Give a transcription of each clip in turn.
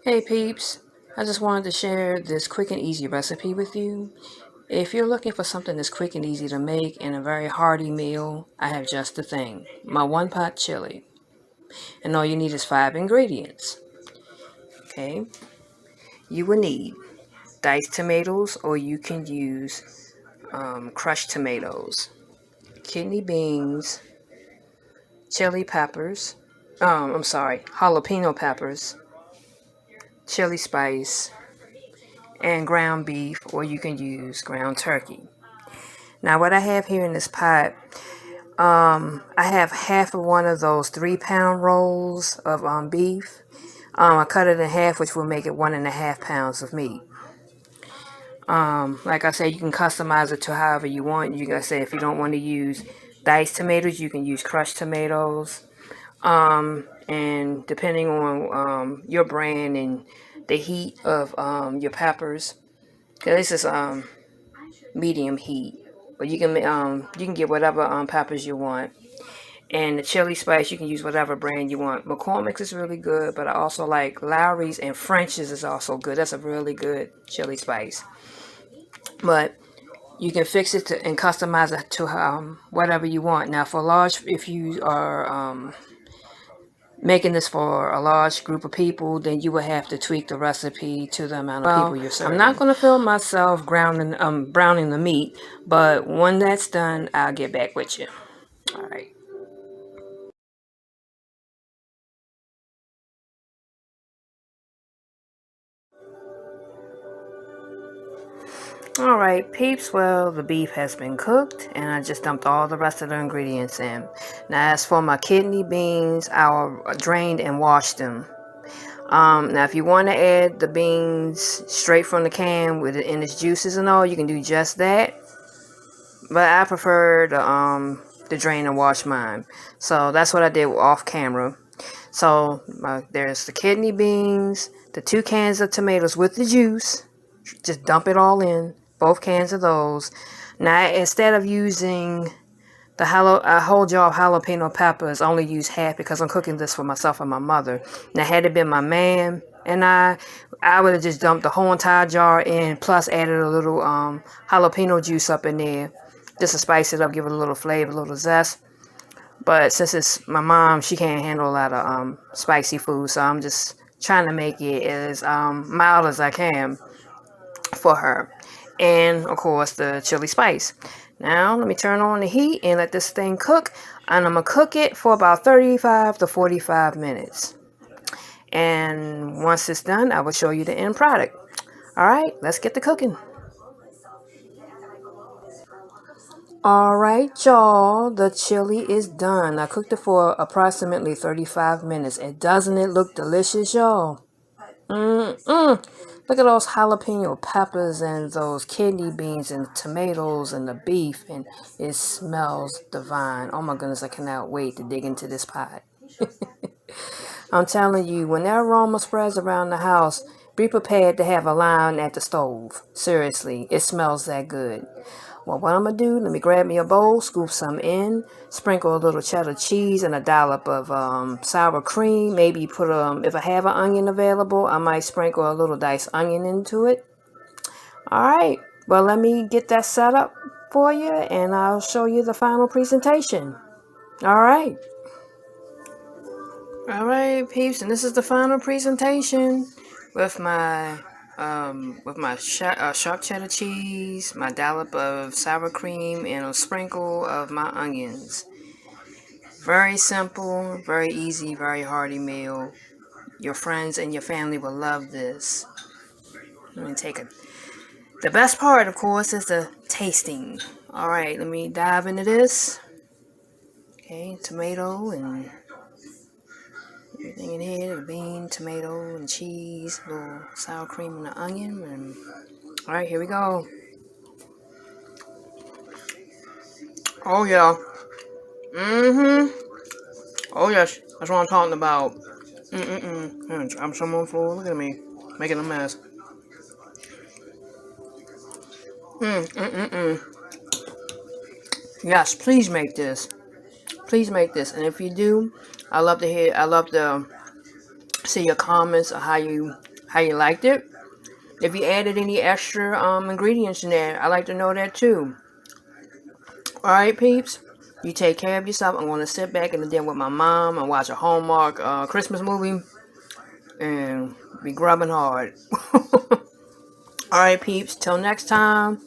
Hey peeps, I just wanted to share this quick and easy recipe with you. If you're looking for something that's quick and easy to make and a very hearty meal, I have just the thing. My one pot chili. And all you need is 5 ingredients. Okay, you will need diced tomatoes or you can use crushed tomatoes, kidney beans, chili peppers, jalapeno peppers, chili spice, and ground beef, or you can use ground turkey. Now, what I have here in this pot, I have half of one of those 3-pound rolls of beef. I cut it in half, which will make it 1.5 pounds of meat. Like I said, you can customize it to however you want. You can say if you don't want to use diced tomatoes, you can use crushed tomatoes. And depending on your brand and the heat of your peppers, because this is medium heat, but you can get whatever peppers you want. And the chili spice, you can use whatever brand you want. McCormick's is really good, but I also like Lowry's, and French's is also good. That's a really good chili spice. But you can fix it and customize it to whatever you want. Now, for large, if you are making this for a large group of people, then you will have to tweak the recipe to the amount of people you're serving. I'm not going to film myself browning the meat, but when that's done, I'll get back with you. All right. Alright peeps, well the beef has been cooked and I just dumped all the rest of the ingredients in. Now as for my kidney beans, I drained and washed them. Now if you want to add the beans straight from the can with it in its juices and all, you can do just that. But I prefer to drain and wash mine. So that's what I did off camera. So there's the kidney beans, the 2 cans of tomatoes with the juice. Just dump it all in, both cans of those. Now, instead of using the whole jar of jalapeno peppers, I only use half because I'm cooking this for myself and my mother. Now, had it been my man and I would have just dumped the whole entire jar in, plus added a little jalapeno juice up in there, just to spice it up, give it a little flavor, a little zest. But since it's my mom, she can't handle a lot of spicy food, so I'm just trying to make it as mild as I can for her. And of course the chili spice. Now let me turn on the heat and let this thing cook, and I'm gonna cook it for about 35 to 45 minutes, and once it's done I will show you the end product. All right, let's get to cooking. All right, y'all, the chili is done. I cooked it for approximately 35 minutes, and doesn't it look delicious, y'all? Look at those jalapeno peppers and those kidney beans and tomatoes and the beef, and it smells divine. Oh my goodness, I cannot wait to dig into this pot. I'm telling you, when that aroma spreads around the house, be prepared to have a line at the stove. Seriously, it smells that good. Well, what I'm going to do, let me grab me a bowl, scoop some in, sprinkle a little cheddar cheese and a dollop of sour cream. Maybe put, if I have an onion available, I might sprinkle a little diced onion into it. All right, well, let me get that set up for you and I'll show you the final presentation. All right. All right, peeps, and this is the final presentation with my sharp cheddar cheese, my dollop of sour cream, and a sprinkle of my onions. Very simple, very easy, very hearty meal. Your friends and your family will love this. Let me take it. The best part, of course, is the tasting. All right, let me dive into this. Okay, tomato and everything in here, the bean, tomato, and cheese, a little sour cream and the onion. And all right, here we go. Oh yeah. Oh yes, that's what I'm talking about. I'm someone fool. Look at me, making a mess. Yes, please make this. Please make this, and if you do, I love to see your comments of how you how you liked it. If you added any extra ingredients in there, I'd like to know that too. Alright, peeps. You take care of yourself. I'm going to sit back in the den with my mom and watch a Hallmark Christmas movie and be grubbing hard. Alright, peeps. Till next time.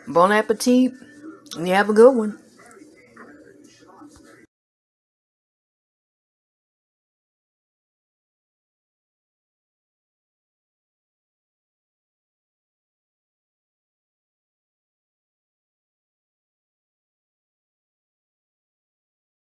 Bon appetit. And you have a good one.